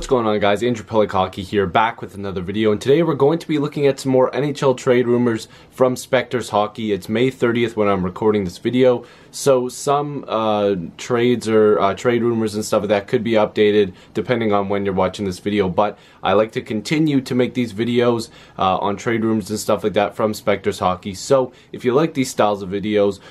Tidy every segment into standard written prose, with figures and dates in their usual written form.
What's going on, guys? Andrew Piluk Hockey here, back with another video, and today we're going to be looking at some more NHL trade rumors from Specters Hockey. It's May 30th when I'm recording this video, so some trades or trade rumors and stuff like that could be updated depending on when you're watching this video, but I like to continue to make these videos on trade rumors and stuff like that from Specters Hockey. So if you like these styles of videos,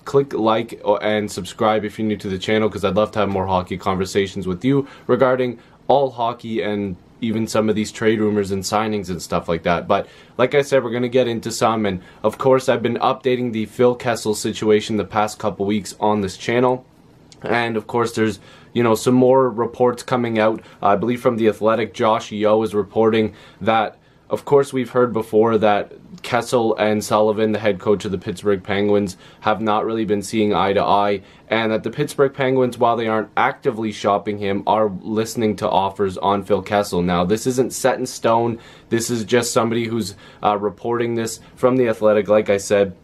click like and subscribe if you're new to the channel, because I'd love to have more hockey conversations with you regarding all hockey and even some of these trade rumors and signings and stuff like that. But like I said, we're going to get into some, and of course I've been updating the Phil Kessel situation the past couple weeks on this channel, and of course there's some more reports coming out. I believe from The Athletic, Josh Yeo is reporting that, of course, we've heard before that Kessel and Sullivan, the head coach of the Pittsburgh Penguins, have not really been seeing eye to eye, and that the Pittsburgh Penguins, while they aren't actively shopping him, are listening to offers on Phil Kessel. Now, this isn't set in stone. This is just somebody who's reporting this from The Athletic. Like I said,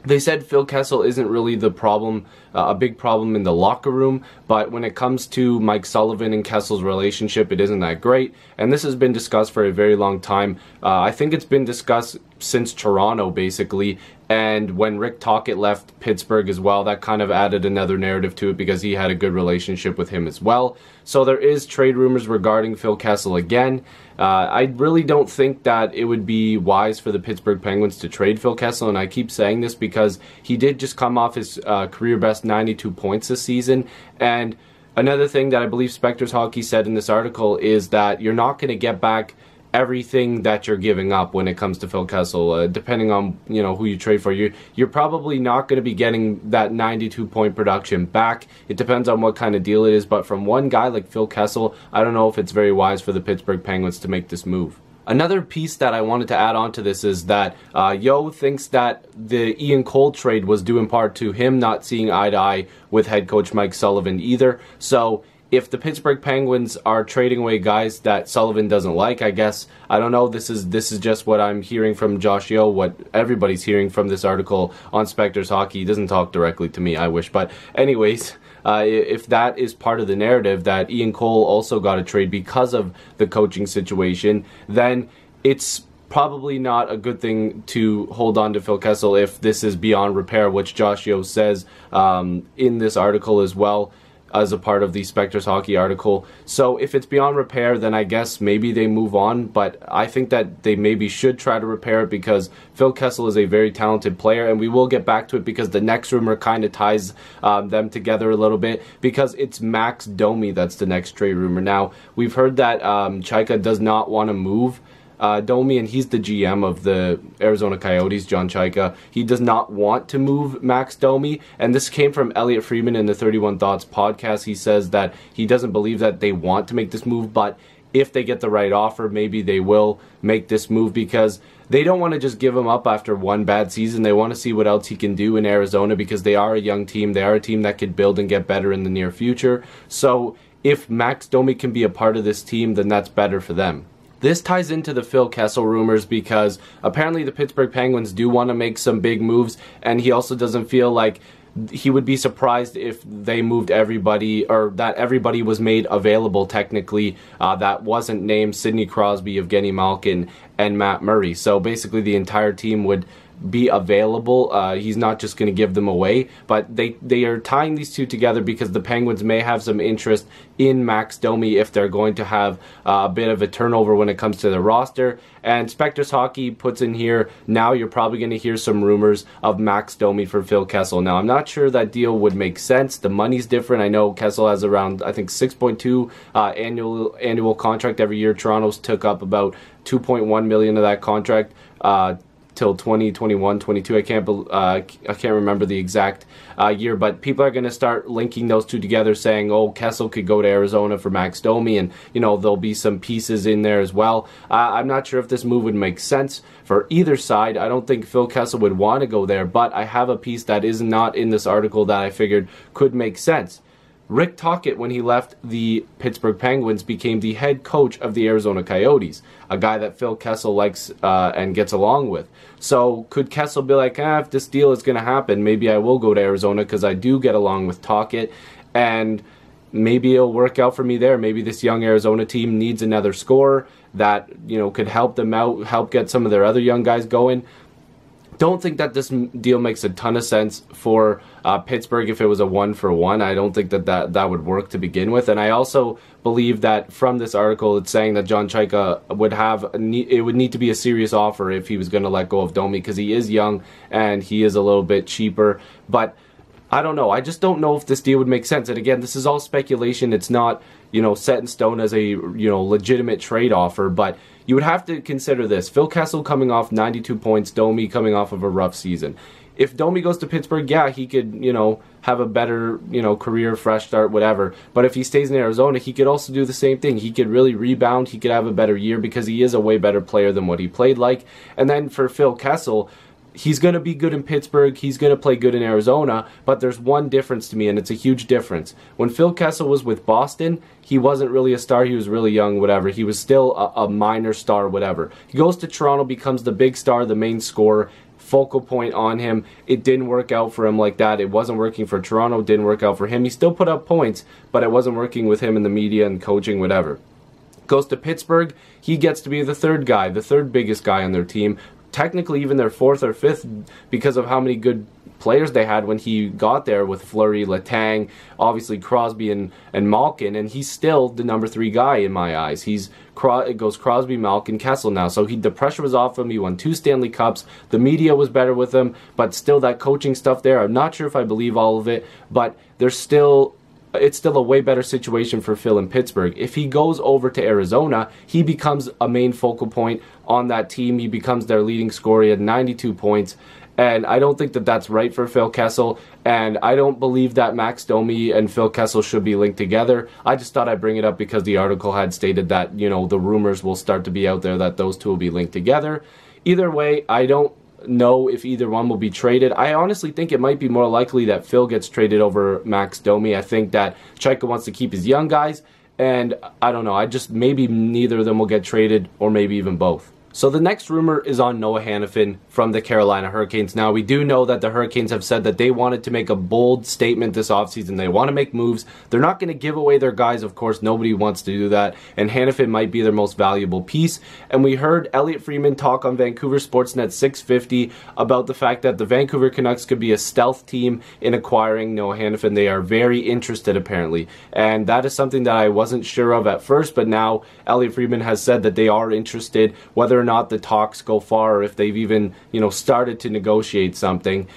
they said Phil Kessel isn't really the problem, a big problem in the locker room, but when it comes to Mike Sullivan and Kessel's relationship, it isn't that great, and this has been discussed for a very long time. I think it's been discussed since Toronto, basically, and when Rick Tocchet left Pittsburgh as well, that kind of added another narrative to it because he had a good relationship with him as well. So there is trade rumors regarding Phil Kessel again. I really don't think that it would be wise for the Pittsburgh Penguins to trade Phil Kessel, and I keep saying this because he did just come off his career best 92 points this season. And another thing that I believe Specters Hockey said in this article is that you're not going to get back everything that you're giving up when it comes to Phil Kessel. Depending on who you trade for, you're probably not going to be getting that 92 point production back. It depends on what kind of deal it is, but from one guy like Phil Kessel, I don't know if it's very wise for the Pittsburgh Penguins to make this move. Another piece that I wanted to add on to this is that Yo thinks that the Ian Cole trade was due in part to him not seeing eye to eye with head coach Mike Sullivan either. So if the Pittsburgh Penguins are trading away guys that Sullivan doesn't like, I guess, I don't know, this is just what I'm hearing from Josh Yeo, what everybody's hearing from this article on Specters Hockey. He doesn't talk directly to me, I wish, but anyways, if that is part of the narrative, that Ian Cole also got a trade because of the coaching situation, then it's probably not a good thing to hold on to Phil Kessel if this is beyond repair, which Josh Yeo says in this article as well, as a part of the Specters Hockey article. So if it's beyond repair, then I guess maybe they move on, but I think that they maybe should try to repair it because Phil Kessel is a very talented player, and we will get back to it because the next rumor kind of ties them together a little bit, because it's Max Domi that's the next trade rumor. Now, we've heard that Chaika does not want to move Domi, and he's the GM of the Arizona Coyotes, John Chaika. He does not want to move Max Domi, and this came from Elliot Friedman in the 31 Thoughts podcast. He says that he doesn't believe that they want to make this move, but if they get the right offer, maybe they will make this move, because they don't want to just give him up after one bad season. They want to see what else he can do in Arizona, because they are a young team. They are a team that could build and get better in the near future. So if Max Domi can be a part of this team, then that's better for them. This ties into the Phil Kessel rumors because apparently the Pittsburgh Penguins do want to make some big moves, and he also doesn't feel like he would be surprised if they moved everybody, or that everybody was made available technically that wasn't named Sidney Crosby, Evgeny Malkin, and Matt Murray. So basically the entire team would be available. He's not just going to give them away, but they are tying these two together because the Penguins may have some interest in Max Domi if they're going to have a bit of a turnover when it comes to the roster. And Specters Hockey puts in here, now you're probably going to hear some rumors of Max Domi for Phil Kessel. Now, I'm not sure that deal would make sense. The money's different. I know Kessel has around, I think, 6.2 annual contract every year. Toronto's took up about 2.1 million of that contract till 2021, 22. I can't remember the exact year, but people are going to start linking those two together, saying, oh, Kessel could go to Arizona for Max Domi, and there'll be some pieces in there as well. I'm not sure if this move would make sense for either side. I don't think Phil Kessel would want to go there, but I have a piece that is not in this article that I figured could make sense. Rick Tocchet, when he left the Pittsburgh Penguins, became the head coach of the Arizona Coyotes, a guy that Phil Kessel likes and gets along with. So could Kessel be like, if this deal is going to happen, maybe I will go to Arizona because I do get along with Tocchet, and maybe it'll work out for me there. Maybe this young Arizona team needs another scorer that, you know, could help them out, help get some of their other young guys going. Don't think that this deal makes a ton of sense for Pittsburgh if it was a 1-for-1. I don't think that would work to begin with. And I also believe that from this article, it's saying that John Chayka would need to be a serious offer if he was going to let go of Domi, because he is young and he is a little bit cheaper. But I don't know. I just don't know if this deal would make sense. And again, this is all speculation. It's not, you know, set in stone as a, you know, legitimate trade offer. But you would have to consider this. Phil Kessel coming off 92 points, Domi coming off of a rough season. If Domi goes to Pittsburgh, yeah, he could, you know, have a better, you know, career, fresh start, whatever. But if he stays in Arizona, he could also do the same thing. He could really rebound. He could have a better year because he is a way better player than what he played like. And then for Phil Kessel, he's going to be good in Pittsburgh. He's going to play good in Arizona. But there's one difference to me, and it's a huge difference. When Phil Kessel was with Boston, he wasn't really a star. He was really young, whatever. He was still a minor star, whatever. He goes to Toronto, becomes the big star, the main scorer, focal point on him. It didn't work out for him like that. It wasn't working for Toronto. It didn't work out for him. He still put up points, but it wasn't working with him in the media and coaching, whatever. Goes to Pittsburgh. He gets to be the third guy, the third biggest guy on their team. Technically even their fourth or fifth because of how many good players they had when he got there with Fleury, Letang, obviously Crosby and Malkin, and he's still the number 3 guy in my eyes. It goes Crosby, Malkin, Kessel now. So the pressure was off him. He won 2 Stanley Cups. The media was better with him, but still that coaching stuff there, I'm not sure if I believe all of it, but it's still a way better situation for Phil in Pittsburgh. If he goes over to Arizona, he becomes a main focal point on that team. He becomes their leading scorer. He had 92 points. And I don't think that that's right for Phil Kessel. And I don't believe that Max Domi and Phil Kessel should be linked together. I just thought I'd bring it up because the article had stated that, you know, the rumors will start to be out there that those two will be linked together. Either way, I don't know if either one will be traded. I honestly think it might be more likely that Phil gets traded over Max Domi. I think that Chayka wants to keep his young guys, and I don't know. Maybe neither of them will get traded, or maybe even both. So the next rumor is on Noah Hanifin from the Carolina Hurricanes. Now, we do know that the Hurricanes have said that they wanted to make a bold statement this offseason. They want to make moves. They're not going to give away their guys, of course. Nobody wants to do that. And Hanifin might be their most valuable piece. And we heard Elliot Friedman talk on Vancouver Sportsnet 650 about the fact that the Vancouver Canucks could be a stealth team in acquiring Noah Hanifin. They are very interested, apparently. And that is something that I wasn't sure of at first, but now Elliot Friedman has said that they are interested, whether or not the talks go far, or if they've even, you know, started to negotiate something.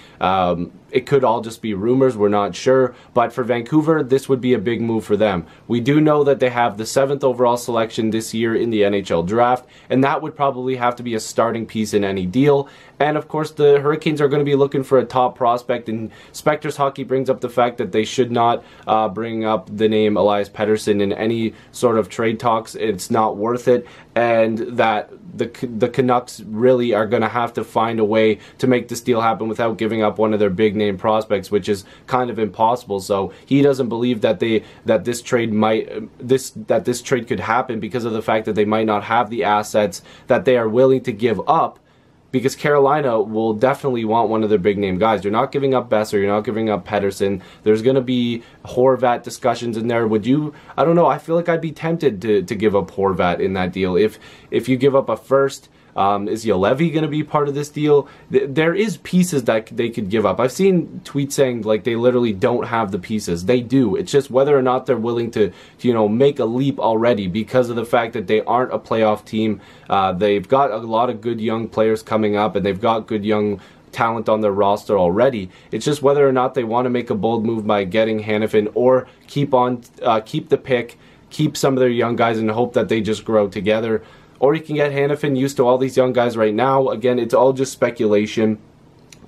It could all just be rumors, we're not sure, but for Vancouver, this would be a big move for them. We do know that they have the 7th overall selection this year in the NHL draft, and that would probably have to be a starting piece in any deal. And of course, the Hurricanes are going to be looking for a top prospect, and Spectors Hockey brings up the fact that they should not bring up the name Elias Pettersson in any sort of trade talks. It's not worth it, and that the Canucks really are going to have to find a way to make this deal happen without giving up one of their big name prospects, which is kind of impossible. So he doesn't believe that this trade could happen because of the fact that they might not have the assets that they are willing to give up, because Carolina will definitely want one of their big name guys. You're not giving up Besser, you're not giving up Pettersson. There's going to be Horvat discussions in there. Would you? I don't know. I feel like I'd be tempted to give up Horvat in that deal. If you give up a first, is Yalevi going to be part of this deal? There is pieces that they could give up. I've seen tweets saying like they literally don't have the pieces. They do. It's just whether or not they're willing to you know, make a leap already because of the fact that they aren't a playoff team. They've got a lot of good young players coming up, and they've got good young talent on their roster already. It's just whether or not they want to make a bold move by getting Hanifin, or keep the pick, keep some of their young guys and hope that they just grow together. Or you can get Hanifin used to all these young guys right now. Again, it's all just speculation.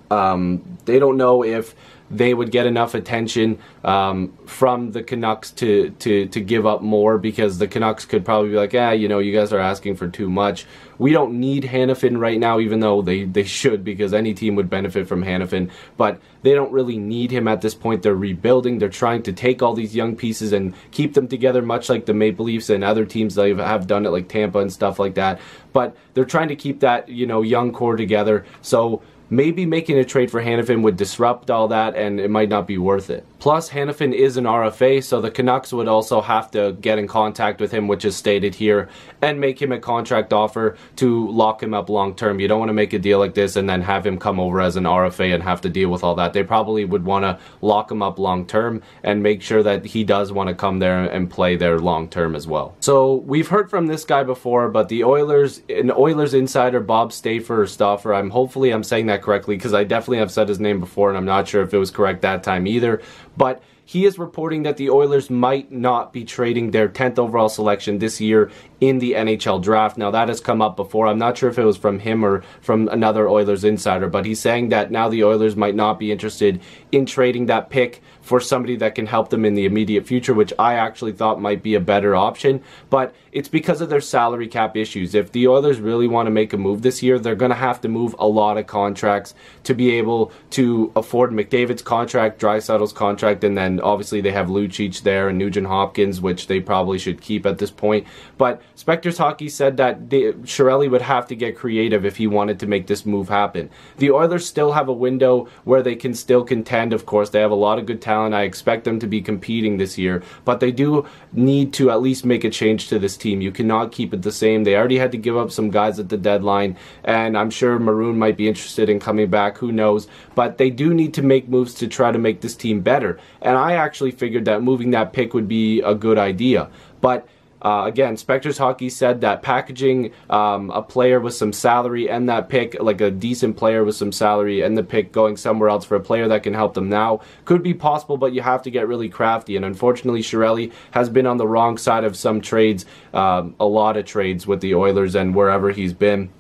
They don't know if they would get enough attention from the Canucks to give up more, because the Canucks could probably be like, you know, you guys are asking for too much. We don't need Hanifin right now, even though they should, because any team would benefit from Hanifin. But they don't really need him at this point. They're rebuilding. They're trying to take all these young pieces and keep them together, much like the Maple Leafs and other teams that have done it, like Tampa and stuff like that. But they're trying to keep that, you know, young core together. So maybe making a trade for Hanifin would disrupt all that and it might not be worth it. Plus, Hanifin is an RFA, so the Canucks would also have to get in contact with him, which is stated here, and make him a contract offer to lock him up long term. You don't want to make a deal like this and then have him come over as an RFA and have to deal with all that. They probably would want to lock him up long term and make sure that he does want to come there and play there long term as well. So we've heard from this guy before, but the Oilers, an Oilers insider, Bob Stauffer or Stauffer, hopefully I'm saying that correctly because I definitely have said his name before and I'm not sure if it was correct that time either, but he is reporting that the Oilers might not be trading their 10th overall selection this year in the NHL draft. Now, that has come up before. I'm not sure if it was from him or from another Oilers insider, but he's saying that now the Oilers might not be interested in trading that pick for somebody that can help them in the immediate future, which I actually thought might be a better option. But it's because of their salary cap issues. If the Oilers really want to make a move this year, they're going to have to move a lot of contracts to be able to afford McDavid's contract, Draisaitl's contract, and then obviously they have Lucic there and Nugent-Hopkins, which they probably should keep at this point. But Spectors Hockey said that Chiarelli would have to get creative if he wanted to make this move happen. The Oilers still have a window where they can still contend, of course. They have a lot of good talent. I expect them to be competing this year, but they do need to at least make a change to this team. You cannot keep it the same. They already had to give up some guys at the deadline, and I'm sure Maroon might be interested in coming back. Who knows? But they do need to make moves to try to make this team better, and I actually figured that moving that pick would be a good idea. But again, Spectors Hockey said that packaging a player with some salary and that pick, like a decent player with some salary and the pick going somewhere else for a player that can help them now, could be possible, but you have to get really crafty. And unfortunately, Chiarelli has been on the wrong side of some trades, a lot of trades with the Oilers and wherever he's been.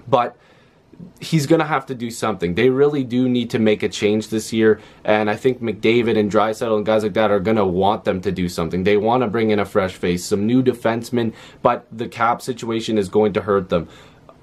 But he's going to have to do something. They really do need to make a change this year, and I think McDavid and Draisaitl and guys like that are going to want them to do something. They want to bring in a fresh face, some new defensemen, but the cap situation is going to hurt them.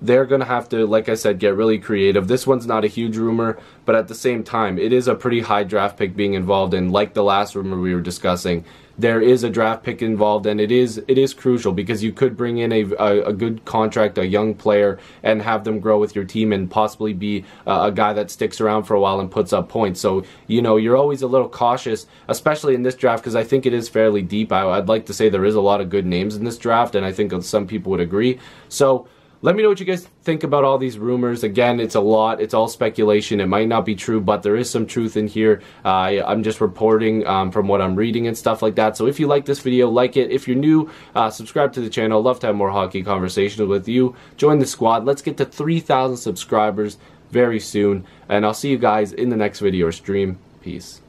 They're going to have to, like I said, get really creative. This one's not a huge rumor, but at the same time, it is a pretty high draft pick being involved in. Like the last rumor we were discussing, there is a draft pick involved, and it is crucial because you could bring in a good contract, a young player, and have them grow with your team and possibly be a guy that sticks around for a while and puts up points. So, you know, you're always a little cautious, especially in this draft, because I think it is fairly deep. I'd like to say there is a lot of good names in this draft, and I think some people would agree. So let me know what you guys think about all these rumors. Again, it's a lot. It's all speculation. It might not be true, but there is some truth in here. I'm just reporting from what I'm reading and stuff like that. So if you like this video, like it. If you're new, subscribe to the channel. I'd love to have more hockey conversations with you. Join the squad. Let's get to 3,000 subscribers very soon. And I'll see you guys in the next video or stream. Peace.